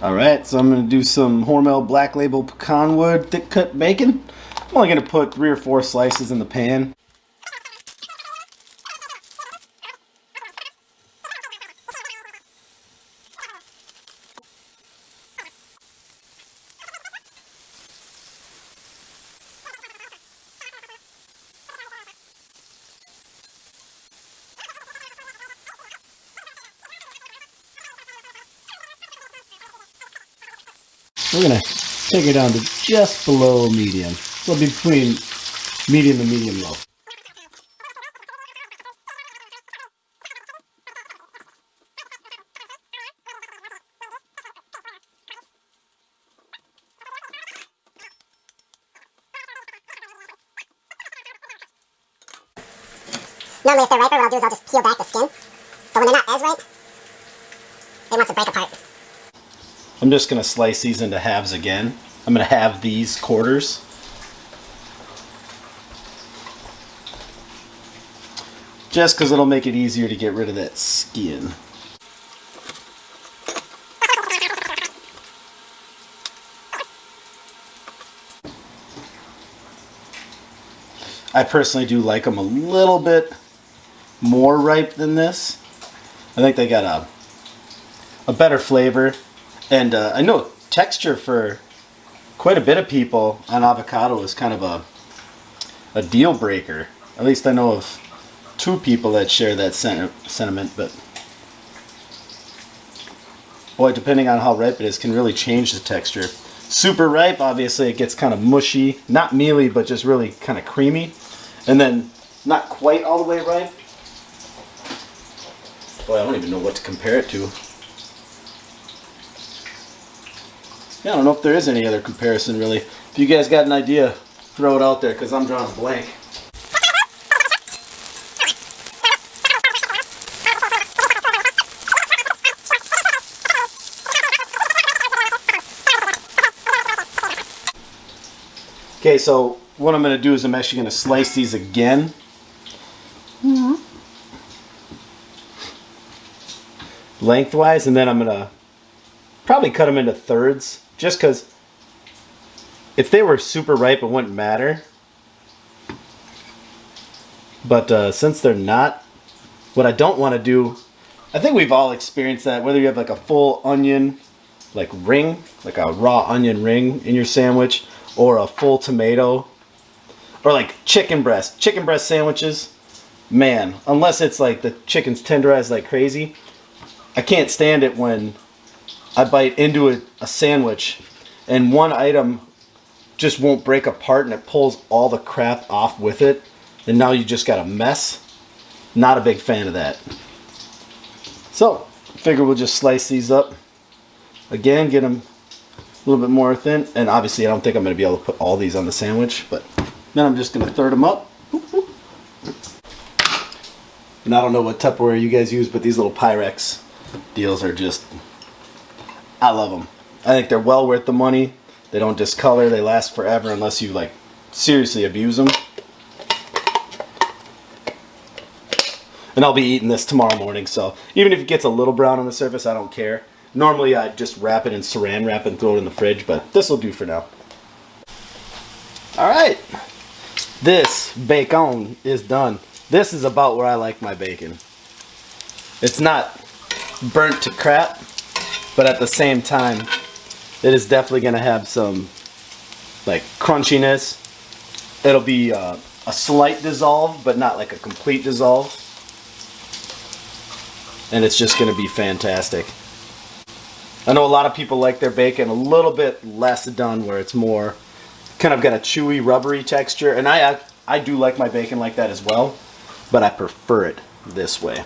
Alright, so I'm going to do some Hormel Black Label Pecan Wood thick cut bacon. I'm only going to put 3 or 4 slices in the pan. We're going to take it down to just below medium. So it'll be between medium and medium low. Normally if they're riper, what I'll do is I'll just peel back the skin. But when they're not as ripe, they want to break apart. I'm just going to slice these into halves again. I'm going to halve these quarters. Just because it'll make it easier to get rid of that skin. I personally do like them a little bit more ripe than this. I think they got a better flavor. And I know texture for quite a bit of people on avocado is kind of a deal breaker. At least I know of 2 people that share that sentiment. But boy, depending on how ripe it is, can really change the texture. Super ripe, obviously it gets kind of mushy, not mealy, but just really kind of creamy. And then not quite all the way ripe. Boy, I don't even know what to compare it to. Yeah, I don't know if there is any other comparison really. If you guys got an idea, throw it out there because I'm drawing a blank. Okay, so what I'm going to do is I'm actually going to slice these again. Lengthwise, and then I'm going to probably cut them into thirds. Just because if they were super ripe, it wouldn't matter. But since they're not, what I don't want to do, I think we've all experienced that, whether you have like a full onion, like ring, like a raw onion ring in your sandwich, or a full tomato, or like chicken breast sandwiches. Man, unless it's like the chicken's tenderized like crazy, I can't stand it when I bite into a sandwich and one item just won't break apart and it pulls all the crap off with it, and now you just got a mess. Not a big fan of that. So figure we'll just slice these up again, get them a little bit more thin, and obviously I don't think I'm going to be able to put all these on the sandwich, but then I'm just going to third them up. And I don't know what Tupperware you guys use, but these little Pyrex deals are just, I love them. I think they're well worth the money. They don't discolor. They last forever unless you like seriously abuse them. And I'll be eating this tomorrow morning, so even if it gets a little brown on the surface, I don't care. Normally I'd just wrap it in saran wrap and throw it in the fridge, but this will do for now. Alright, this bacon is done. This is about where I like my bacon. It's not burnt to crap, but at the same time, it is definitely going to have some like crunchiness. It'll be a slight dissolve, but not like a complete dissolve. And it's just going to be fantastic. I know a lot of people like their bacon a little bit less done, where it's more kind of got a chewy, rubbery texture. And I do like my bacon like that as well, but I prefer it this way.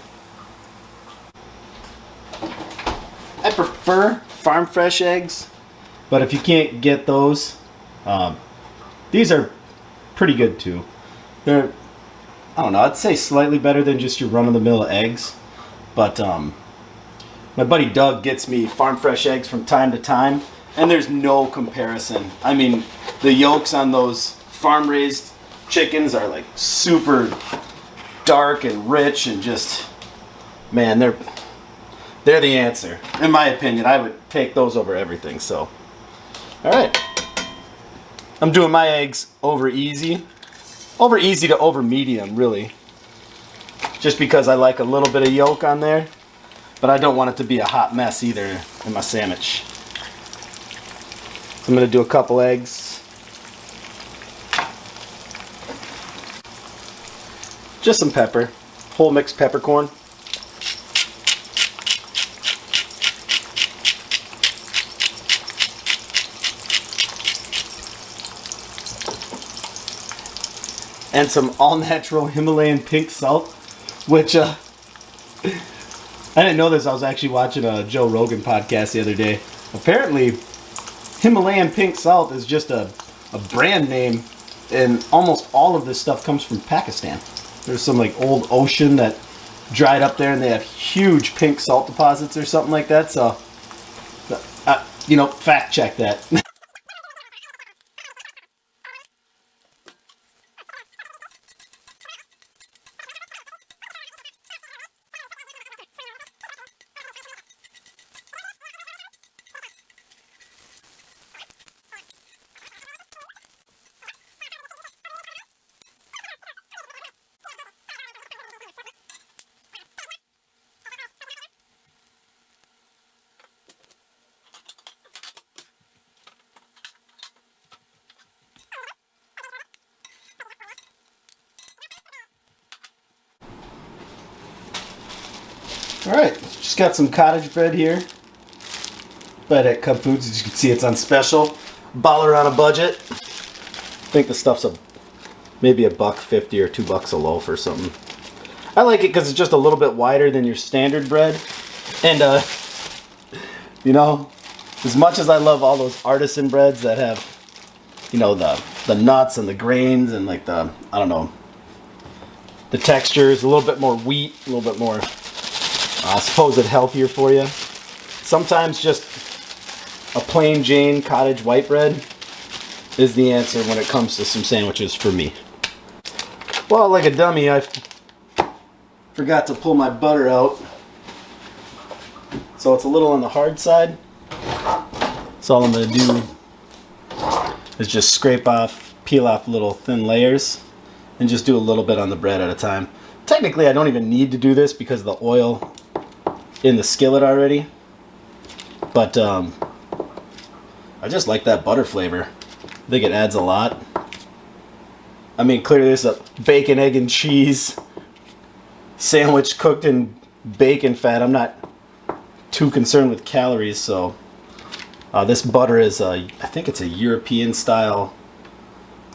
I prefer farm fresh eggs, but if you can't get those, these are pretty good too. They're, I don't know, I'd say slightly better than just your run-of-the-mill eggs, but my buddy Doug gets me farm fresh eggs from time to time, and there's no comparison. I mean, the yolks on those farm raised chickens are like super dark and rich, and just, man, they're the answer. In my opinion, I would take those over everything. So, all right. I'm doing my eggs over easy. Over easy to over medium, really. Just because I like a little bit of yolk on there. But I don't want it to be a hot mess either in my sandwich. So I'm going to do a couple eggs. Just some pepper. Whole mixed peppercorn. And some all-natural Himalayan pink salt, which I didn't know this. I was actually watching a Joe Rogan podcast the other day. Apparently, Himalayan pink salt is just a brand name, and almost all of this stuff comes from Pakistan. There's some like old ocean that dried up there, and they have huge pink salt deposits or something like that. So, fact check that. Alright, just got some cottage bread here. But at Cub Foods, as you can see, it's on special. Baller on a budget. I think the stuff's maybe $1.50 or $2 a loaf or something. I like it because it's just a little bit wider than your standard bread. And, as much as I love all those artisan breads that have, the nuts and the grains and like the textures, a little bit more wheat, a little bit more supposed healthier for you. Sometimes just a plain Jane cottage white bread is the answer when it comes to some sandwiches for me. Well, like a dummy, I forgot to pull my butter out. So it's a little on the hard side. So all I'm going to do is just peel off little thin layers and just do a little bit on the bread at a time. Technically, I don't even need to do this because of the oil in the skillet already. But I just like that butter flavor. I think it adds a lot. I mean, clearly there's a bacon, egg, and cheese sandwich cooked in bacon fat. I'm not too concerned with calories, so this butter is, I think it's a European style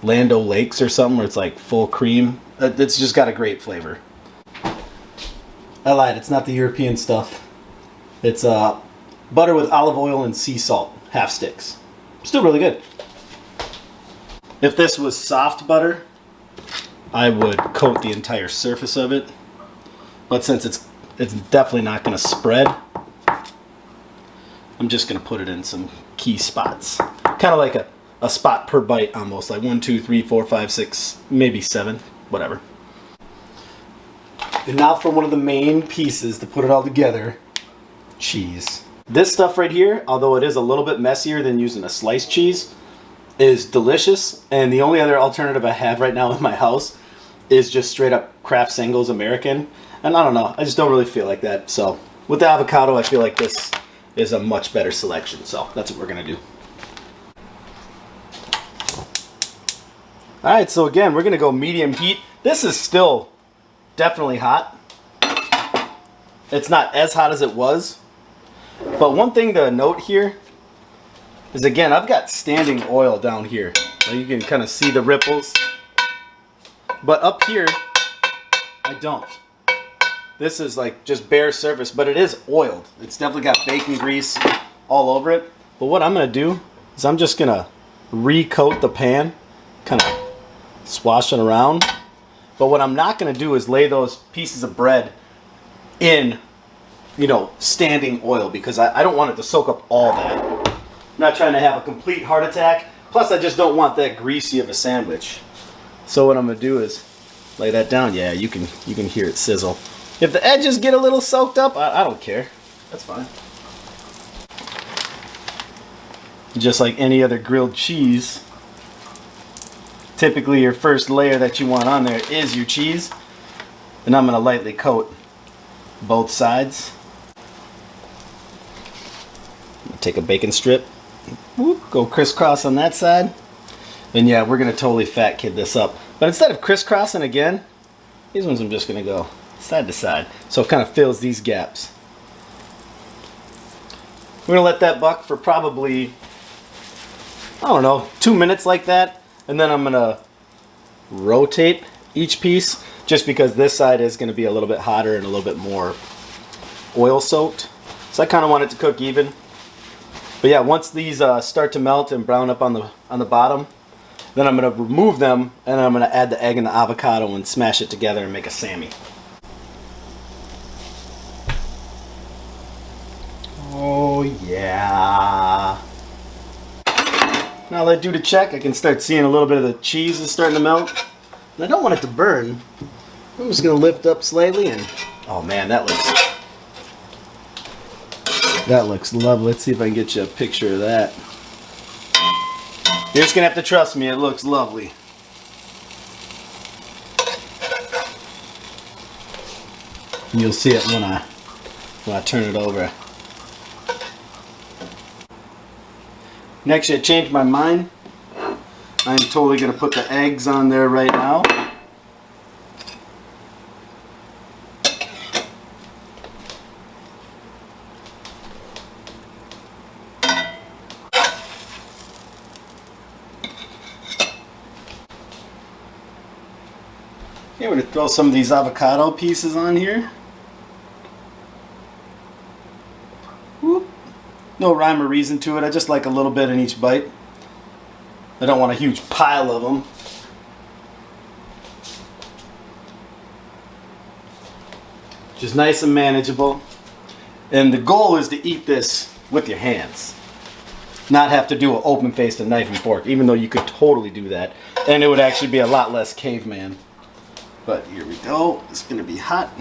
Land O'Lakes or something, where it's like full cream. It's just got a great flavor. I lied, it's not the European stuff. It's butter with olive oil and sea salt, half sticks. Still really good. If this was soft butter, I would coat the entire surface of it. But since it's definitely not going to spread, I'm just going to put it in some key spots. Kind of like a spot per bite almost, like 1, 2, 3, 4, 5, 6, maybe 7, whatever. And now for one of the main pieces to put it all together, cheese. This stuff right here, although it is a little bit messier than using a sliced cheese, is delicious. And the only other alternative I have right now in my house is just straight up Kraft Singles American. And I don't know, I just don't really feel like that. So with the avocado, I feel like this is a much better selection. So that's what we're gonna do. All right, so again, we're gonna go medium heat. This is still definitely hot. It's not as hot as it was. But one thing to note here is, again, I've got standing oil down here. So you can kind of see the ripples. But up here, I don't. This is like just bare surface, but it is oiled. It's definitely got bacon grease all over it. But what I'm gonna do is I'm just gonna recoat the pan, kind of swash it around. But what I'm not gonna do is lay those pieces of bread in, standing oil, because I don't want it to soak up all that. I'm not trying to have a complete heart attack. Plus, I just don't want that greasy of a sandwich. So what I'm gonna do is lay that down. Yeah, you can hear it sizzle. If the edges get a little soaked up, I don't care. That's fine. Just like any other grilled cheese, typically your first layer that you want on there is your cheese. And I'm going to lightly coat both sides. Take a bacon strip, whoop, go crisscross on that side. And yeah, we're going to totally fat kid this up. But instead of crisscrossing again, these ones I'm just going to go side to side. So it kind of fills these gaps. We're going to let that buck for probably, I don't know, 2 minutes like that. And then I'm going to rotate each piece just because this side is going to be a little bit hotter and a little bit more oil soaked. So I kind of want it to cook even. But yeah, once these start to melt and brown up on the bottom, then I'm going to remove them and I'm going to add the egg and the avocado and smash it together and make a Sammy. Oh yeah. Now that I do the check, I can start seeing a little bit of the cheese is starting to melt. And I don't want it to burn. I'm just going to lift up slightly and, oh man, that looks lovely. Let's see if I can get you a picture of that. You're just going to have to trust me, it looks lovely. And you'll see it when I turn it over. Next, I changed my mind. I'm totally going to put the eggs on there right now. Okay, we're going to throw some of these avocado pieces on here. Whoop. No rhyme or reason to it. I just like a little bit in each bite. I don't want a huge pile of them. Just nice and manageable. And the goal is to eat this with your hands. Not have to do an open-faced knife and fork, even though you could totally do that. And it would actually be a lot less caveman. But here we go. It's going to be hot.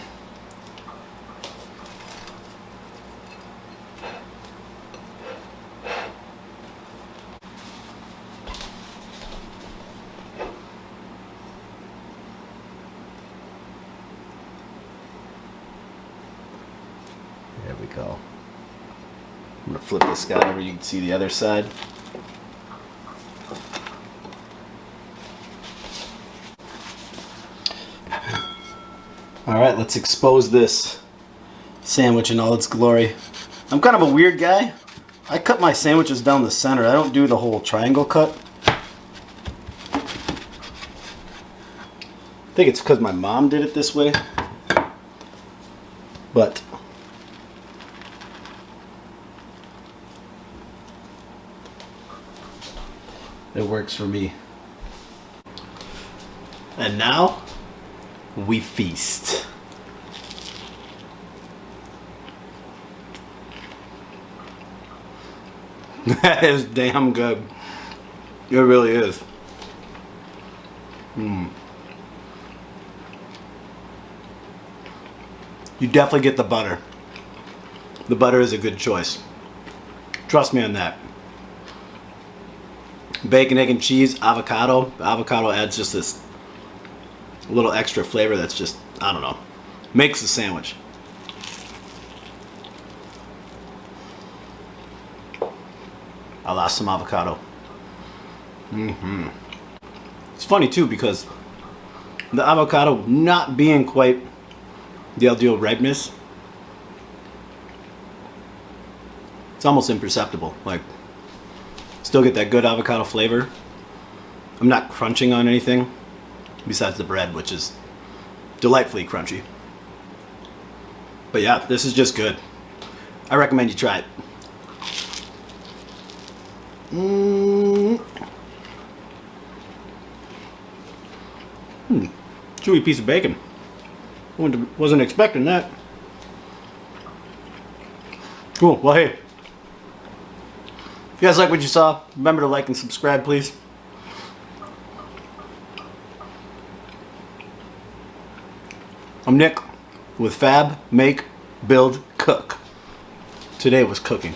There we go. I'm going to flip this guy over. You can see the other side. Alright, let's expose this sandwich in all its glory. I'm kind of a weird guy. I cut my sandwiches down the center. I don't do the whole triangle cut. I think it's because my mom did it this way. But it works for me. And now we feast. That is damn good. It really is. You definitely get the butter. The butter is a good choice. Trust me on that. Bacon, egg, and cheese, avocado. The avocado adds just this little extra flavor that's just, I don't know, makes the sandwich. I lost some avocado. It's funny too because the avocado not being quite the ideal ripeness, it's almost imperceptible. Like, still get that good avocado flavor. I'm not crunching on anything besides the bread, which is delightfully crunchy. But yeah, this is just good. I recommend you try it. Chewy piece of bacon. Wasn't expecting that. Cool. Well, hey, if you guys like what you saw, remember to like and subscribe, please. I'm Nick with Fab, Make, Build, Cook. Today was cooking.